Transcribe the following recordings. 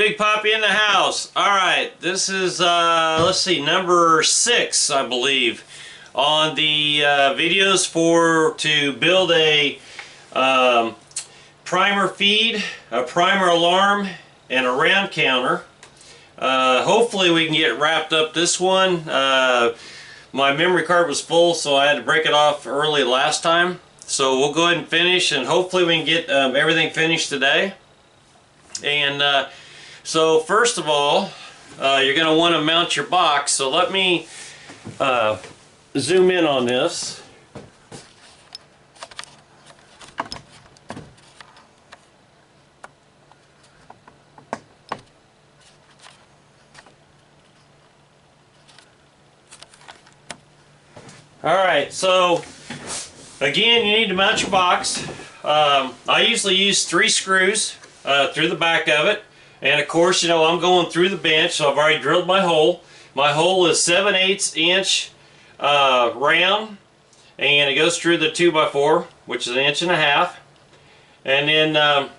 Big Poppy in the house. Alright, this is, let's see, number 6, I believe, on the videos to build a primer feed, a primer alarm, and a round counter. Hopefully we can get wrapped up this one. My memory card was full, so I had to break it off early last time. So we'll go ahead and finish, and hopefully we can get everything finished today. And so first of all, you're going to want to mount your box. So let me zoom in on this. Alright, so again, you need to mount your box. I usually use 3 screws through the back of it. And of course, you know, I'm going through the bench, so I've already drilled my hole. My hole is 7/8 inch round, and it goes through the 2x4, which is 1.5 inches. And then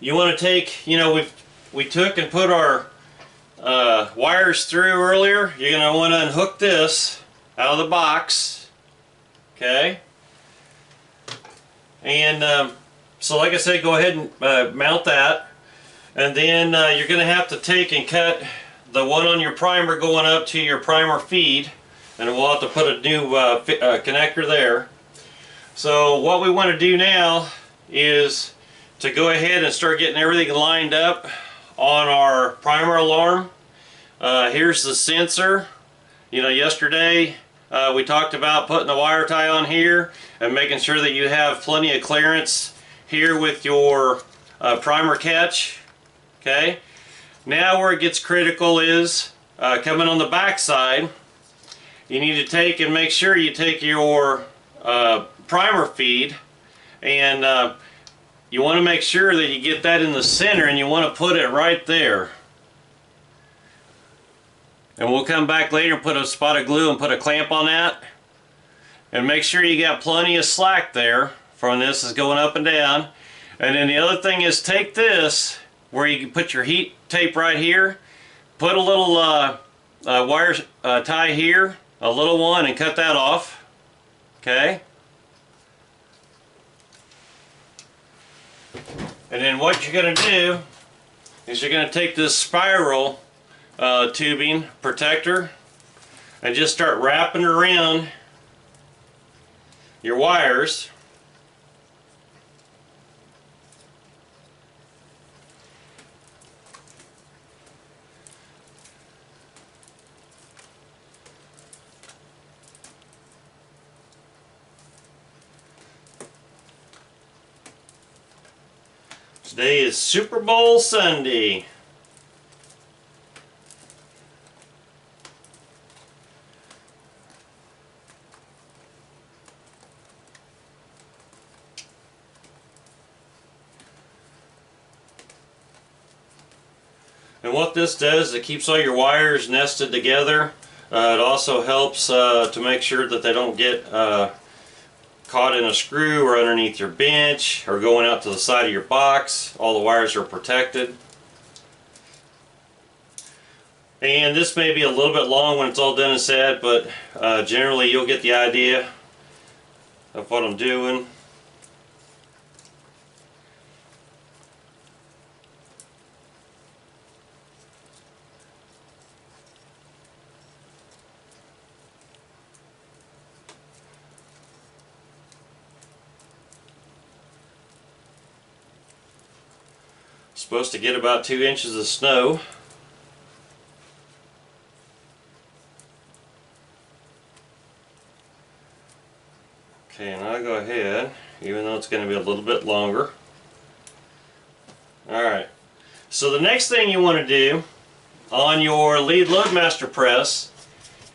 you want to take, you know, we took and put our wires through earlier. You're going to want to unhook this out of the box, okay? And so like I said, go ahead and mount that. And then you're going to have to take and cut the one on your primer going up to your primer feed, and we'll have to put a new connector there. So what we want to do now is to go ahead and start getting everything lined up on our primer alarm. Here's the sensor. You know, yesterday we talked about putting the wire tie on here and making sure that you have plenty of clearance here with your primer catch. Okay, now where it gets critical is coming on the back side. You need to take and make sure you take your primer feed, and you want to make sure that you get that in the center, and you want to put it right there. And we'll come back later and put a spot of glue and put a clamp on that, and make sure you got plenty of slack there from this is going up and down. And then the other thing is, take this where you can put your heat tape right here, put a little wire tie here, a little one, and cut that off. Okay, and then what you're going to do is you're going to take this spiral tubing protector and just start wrapping it around your wires. Today is Super Bowl Sunday. And what this does is it keeps all your wires nested together. It also helps to make sure that they don't get caught in a screw or underneath your bench or going out to the side of your box. All the wires are protected. And this may be a little bit long when it's all done and said, but generally you'll get the idea of what I'm doing. Supposed to get about 2 inches of snow. Okay, now I'll go ahead, even though it's going to be a little bit longer. Alright, so the next thing you want to do on your Lee Loadmaster press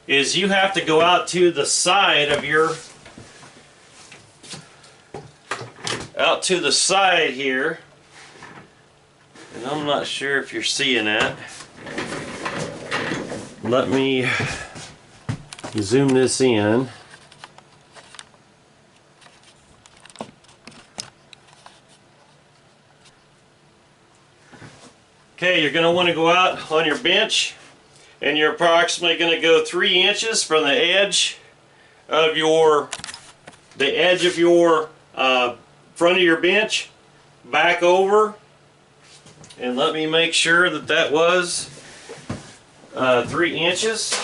is you have to go out to the side of your, here. And I'm not sure if you're seeing that. Let me zoom this in. Okay, you're going to want to go out on your bench, and you're approximately going to go 3 inches from the edge of your front of your bench back over, and let me make sure that that was 3 inches.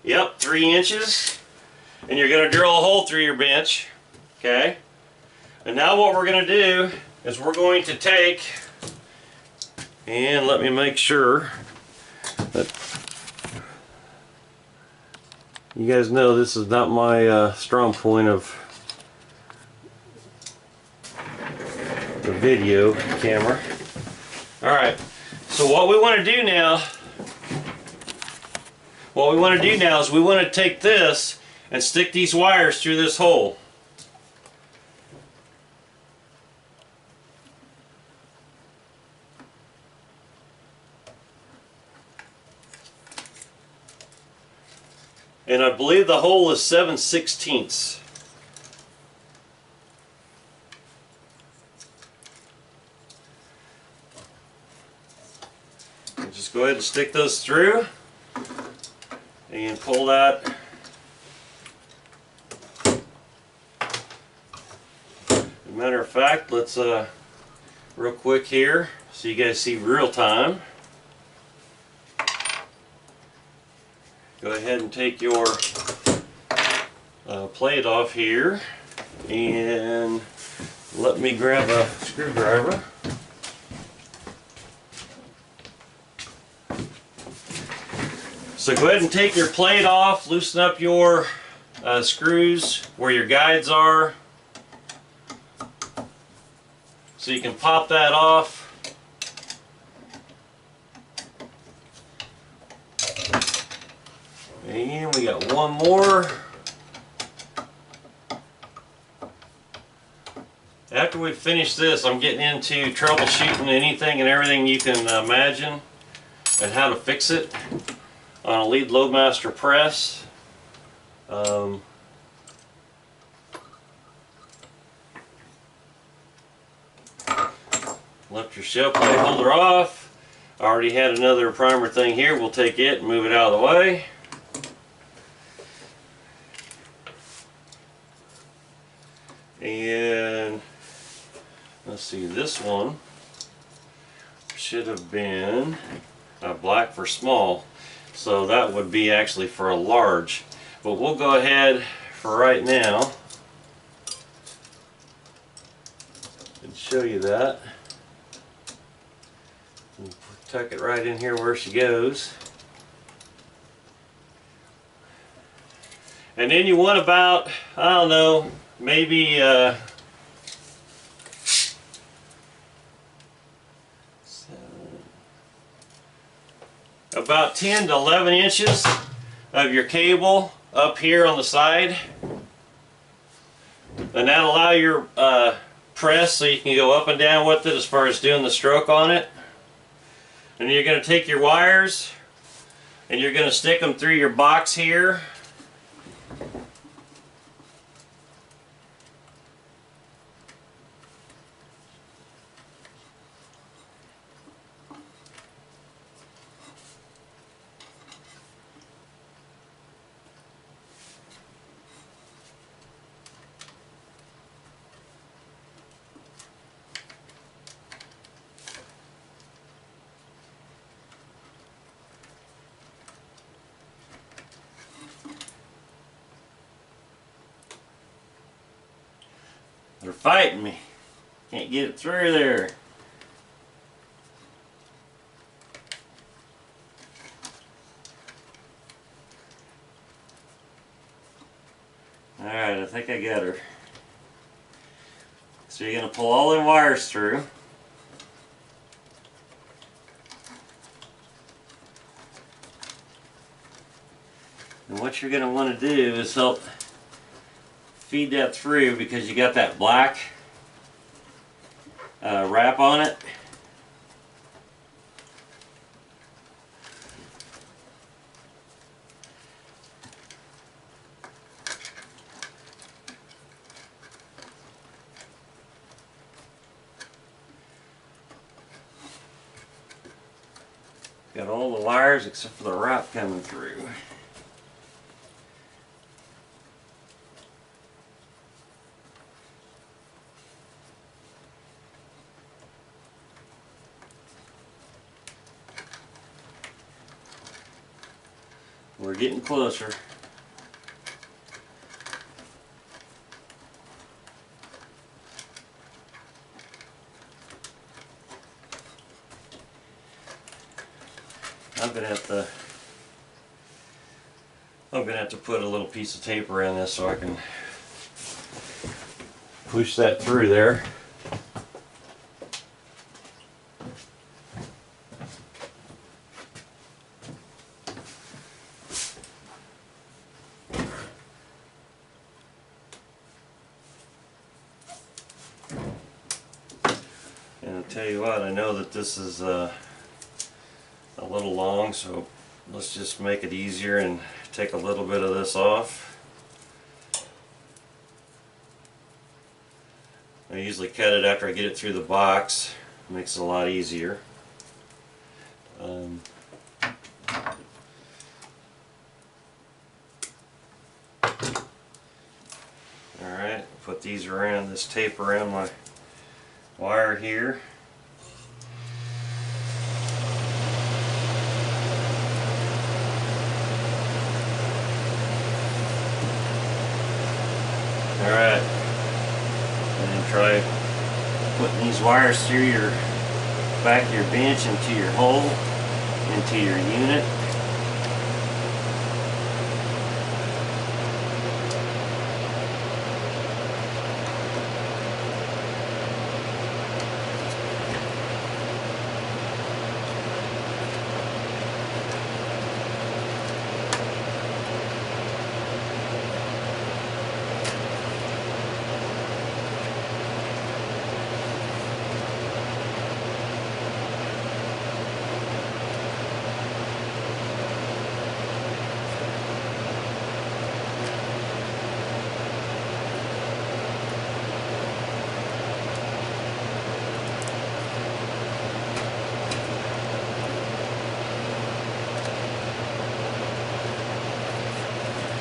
Yep, 3 inches. And you're going to drill a hole through your bench. Okay? And now what we're going to do is we're going to take, and let me make sure that you guys know this is not my strong point of the video camera. Alright, so what we want to do now is we want to take this and stick these wires through this hole. And I believe the hole is 7/16. Just go ahead and stick those through and pull that. As a matter of fact, let's real quick here so you guys see real time. Go ahead and take your plate off here, and let me grab a screwdriver. So go ahead and take your plate off, loosen up your screws where your guides are, so you can pop that off. And we got one more. After we finish this, I'm getting into troubleshooting anything and everything you can imagine and how to fix it on a Lee Loadmaster press. Left your shell plate holder off. I already had another primer thing here. We'll take it and move it out of the way. And let's see, this one should have been black for small, so that would be actually for a large, but we'll go ahead for right now and show you that. And tuck it right in here where she goes. And then you want about, I don't know, maybe about 10 to 11 inches of your cable up here on the side, and that'll allow your press so you can go up and down with it as far as doing the stroke on it. And you're going to take your wires and you're going to stick them through your box here. They're fighting me. Can't get it through there. Alright, I think I got her. So you're going to pull all them wires through. And what you're going to want to do is help feed that through, because you got that black wrap on it. Got all the wires except for the route coming through. We're getting closer. I'm gonna have to put a little piece of tape around this so I can push that through there. And I'll tell you what, I know that this is a little long, so let's just make it easier and take a little bit of this off. I usually cut it after I get it through the box. It makes it a lot easier. Alright, put these around, this tape around my wire here. Alright, and then try putting these wires through your back of your bench into your hole, into your unit.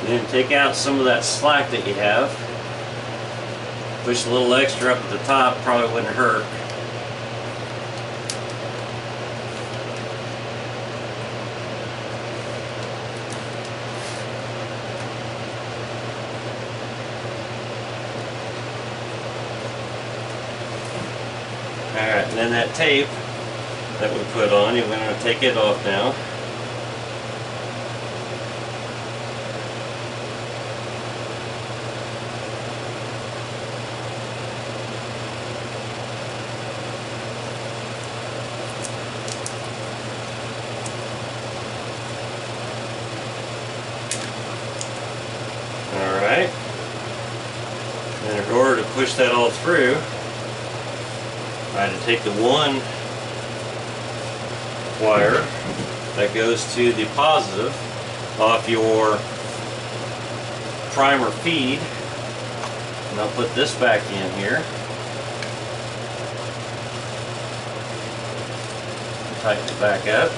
And then take out some of that slack that you have. Push a little extra up at the top, probably wouldn't hurt. Alright, and then that tape that we put on, you're going to take it off now. Alright, and in order to push that all through, I had to take the one wire that goes to the positive off your primer feed, and I'll put this back in here. Tighten it back up.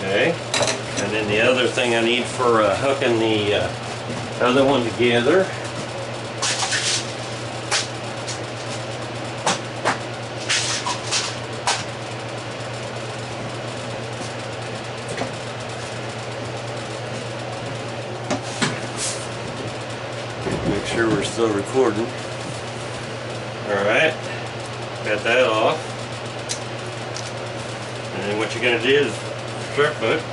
Okay, and then the other thing I need for hooking the other one together make sure we're still recording. Alright, got that off, and then what you're going to do is strip it.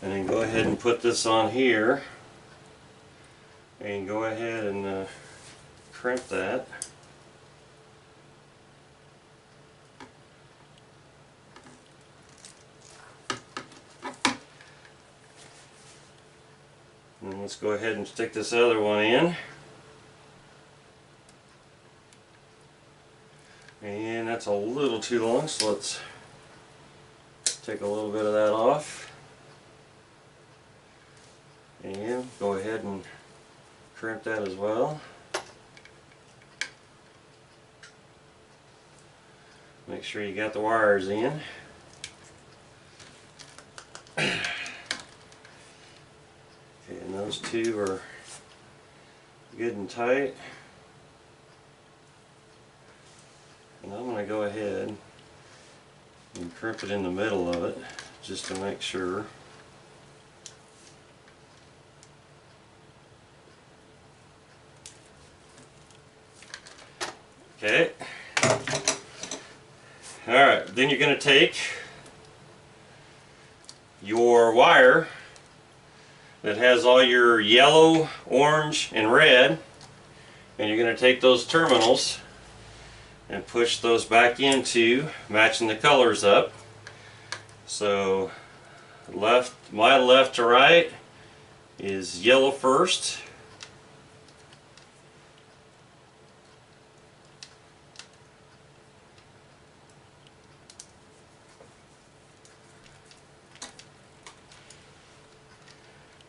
And then go ahead and put this on here. And go ahead and crimp that. And let's go ahead and stick this other one in. And that's a little too long, so let's take a little bit of that off. And go ahead and crimp that as well. Make sure you got the wires in. Okay, and those two are good and tight. And I'm going to go ahead and crimp it in the middle of it just to make sure. Okay. Alright, then you're going to take your wire that has all your yellow, orange, and red, and you're going to take those terminals and push those back into matching the colors up. So my left to right is yellow first.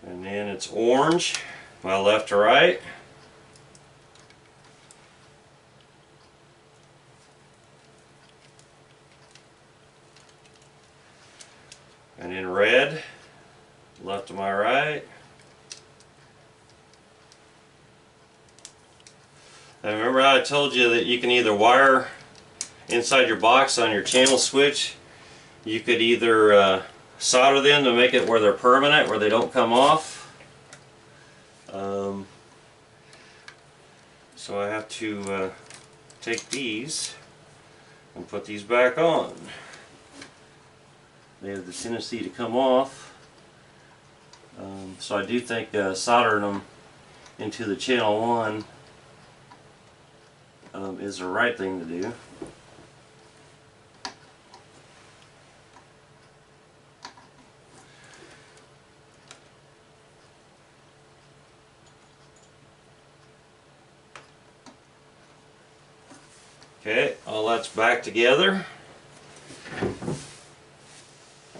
And then it's orange, my left to right. And then red, left to my right. And remember how I told you that you can either wire inside your box on your channel switch. You could either solder them to make it where they're permanent, where they don't come off. So I have to take these and put these back on. They have the tendency to come off. So I do think soldering them into the channel 1 is the right thing to do. Okay, all that's back together.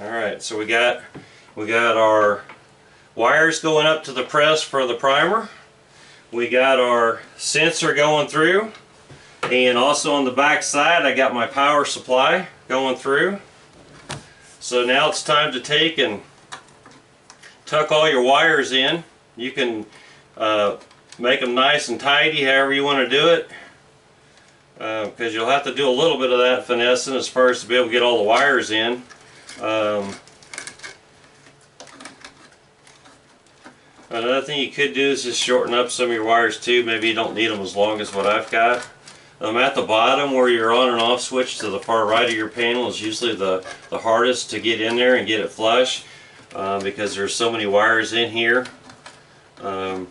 Alright, so we got our wires going up to the press for the primer. We got our sensor going through, and also on the back side I got my power supply going through. So now it's time to take and tuck all your wires in. You can make them nice and tidy however you want to do it, because you'll have to do a little bit of that finessing as far as to be able to get all the wires in. Another thing you could do is just shorten up some of your wires too. Maybe you don't need them as long as what I've got. At the bottom where your on and off switch to the far right of your panel is usually the hardest to get in there and get it flush, because there's so many wires in here. And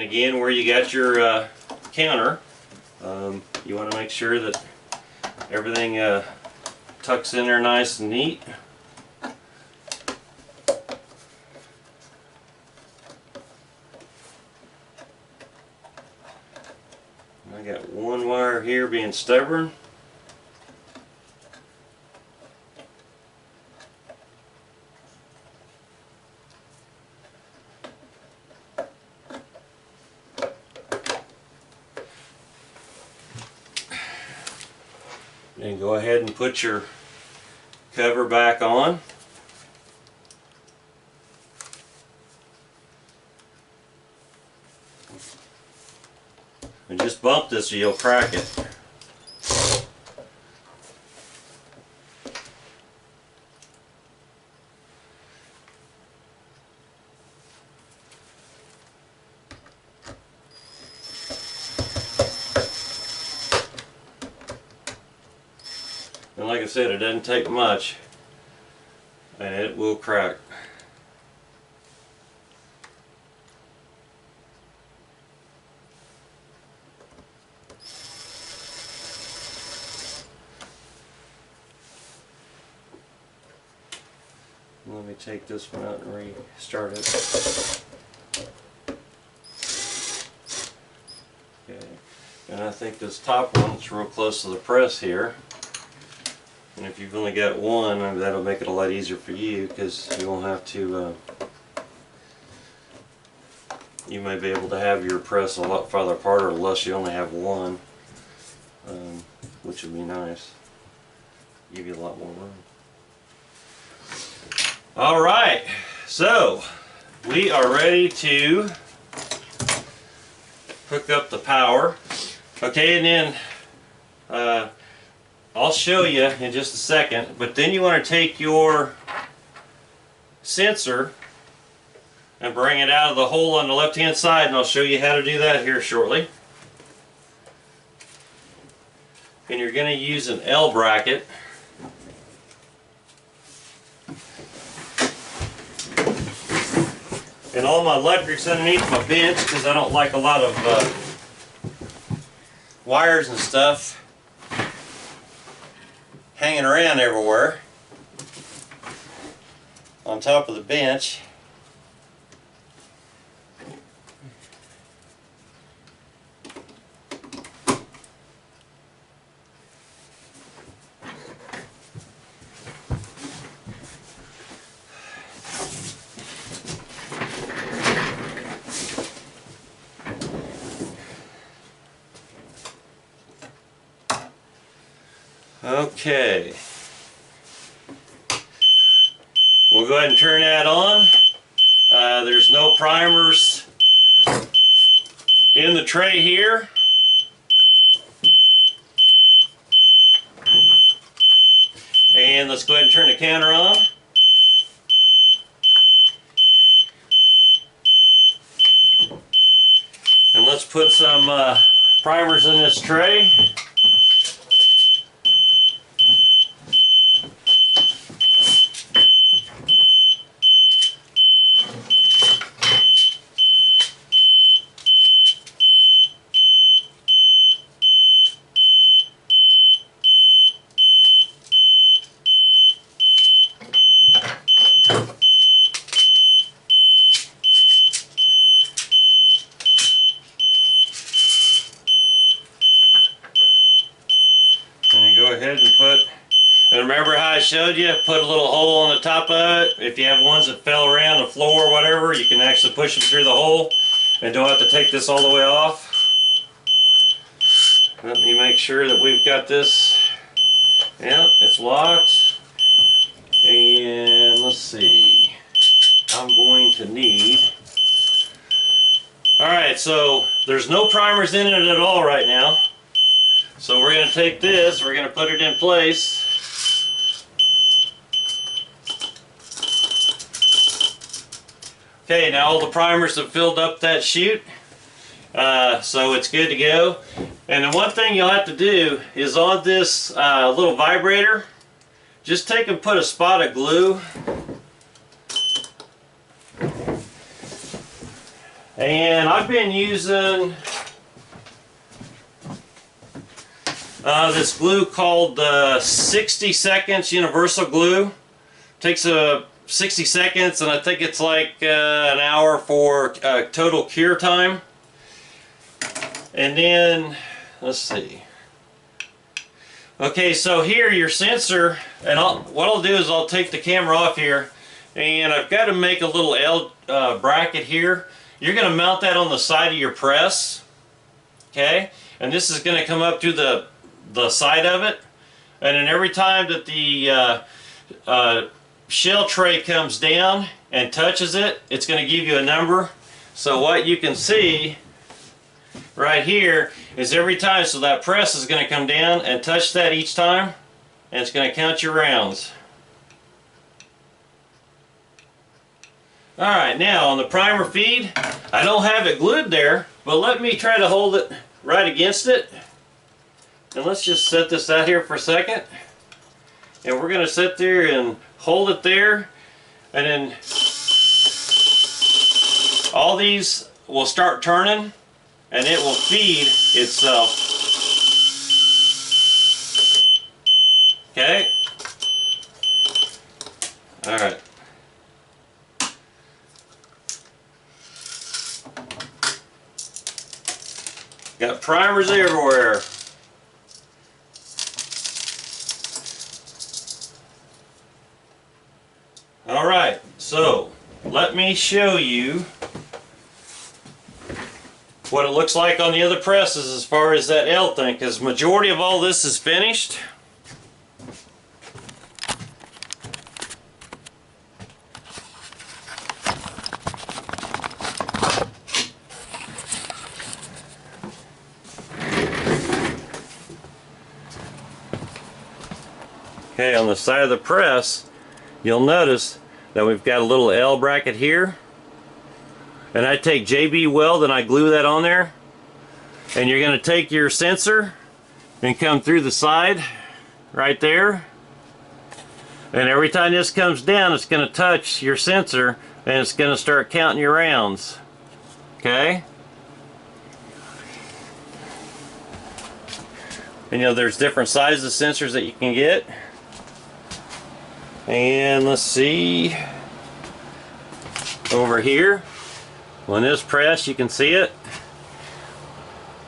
again, where you got your counter, you want to make sure that everything tucks in there nice and neat. I got one wire here being stubborn. And go ahead and put your cover back on. And just bump this or you'll crack it. And like I said, it doesn't take much and it will crack. me take this one out and restart it. Okay, and I think this top one's real close to the press here. And if you've only got one, that'll make it a lot easier for you, because you won't have to, you may be able to have your press a lot farther apart, or unless you only have one, which would be nice. Give you a lot more room. Alright, so we are ready to hook up the power. Okay, and then I'll show you in just a second, but then you want to take your sensor and bring it out of the hole on the left hand side, and I'll show you how to do that here shortly. And you're going to use an L bracket. And all my electric's underneath my bench, because I don't like a lot of wires and stuff hanging around everywhere on top of the bench. Okay, we'll go ahead and turn that on. There's no primers in the tray here. And let's go ahead and turn the counter on. And let's put some primers in this tray. Go ahead and put, and remember how I showed you, put a little hole on the top of it. If you have ones that fell around the floor or whatever, you can actually push them through the hole and don't have to take this all the way off. Let me make sure that we've got this. Yeah, it's locked. And let's see, I'm going to need, alright, so there's no primers in it at all right now. So we're going to take this, we're going to put it in place. Okay, now all the primers have filled up that chute, so it's good to go. And the one thing you'll have to do is on this little vibrator, just take and put a spot of glue. And I've been using this glue called 60 seconds universal glue. Takes 60 seconds, and I think it's like an hour for total cure time. And then let's see. Okay, so here your sensor, and what I'll do is I'll take the camera off here, and I've got to make a little L bracket here. You're going to mount that on the side of your press, okay? And this is going to come up through the side of it, and then every time that the shell tray comes down and touches it, it's going to give you a number. So what you can see right here is every time, so that press is going to come down and touch that each time, and it's going to count your rounds. Alright, now on the primer feed, I don't have it glued there, but let me try to hold it right against it. And let's just set this out here for a second. And we're going to sit there and hold it there, and then all these will start turning, and it will feed itself. Okay? Alright. Got primers everywhere. Alright, so let me show you what it looks like on the other presses as far as that L thing, because majority of all this is finished. Okay, on the side of the press, you'll notice that we've got a little L bracket here. And I take JB weld and I glue that on there. And you're going to take your sensor and come through the side right there. And every time this comes down, it's going to touch your sensor and it's going to start counting your rounds. Okay? And you know, there's different sizes of sensors that you can get. And let's see, over here, when this press, you can see it.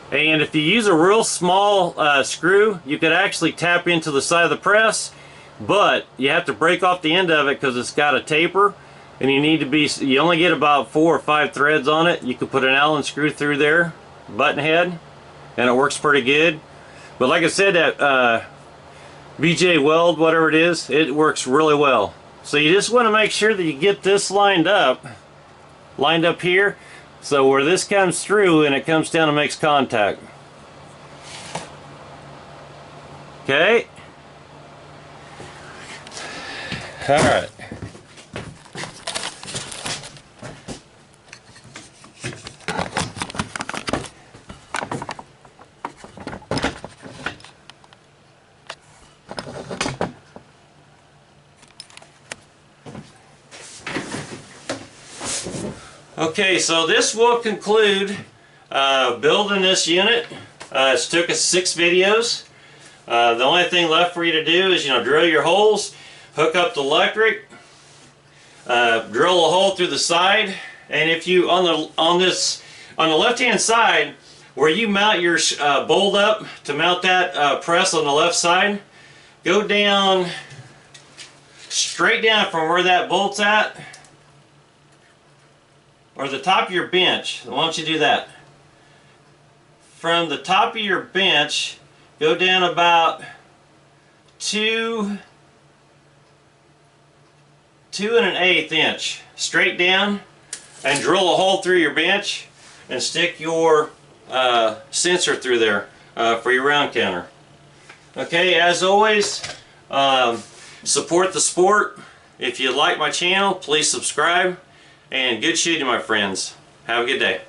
And if you use a real small screw, you could actually tap into the side of the press, but you have to break off the end of it because it's got a taper, and you only get about 4 or 5 threads on it. You could put an Allen screw through there, button head, and it works pretty good. But like I said, that VJ weld, whatever it is, it works really well. So you just want to make sure that you get this lined up here, so where this comes through and it comes down and makes contact. Okay. All right. Okay, so this will conclude building this unit. It's took us 6 videos. The only thing left for you to do is, drill your holes, hook up the electric, drill a hole through the side, and if you on the left hand side where you mount your bolt up to mount that press on the left side, go down straight down from where that bolt's at, or the top of your bench. Why don't you do that? From the top of your bench, go down about 2 1/8 inch straight down, and drill a hole through your bench and stick your sensor through there for your round counter. Okay, as always, support the sport. If you like my channel, please subscribe. And good shooting, my friends. Have a good day.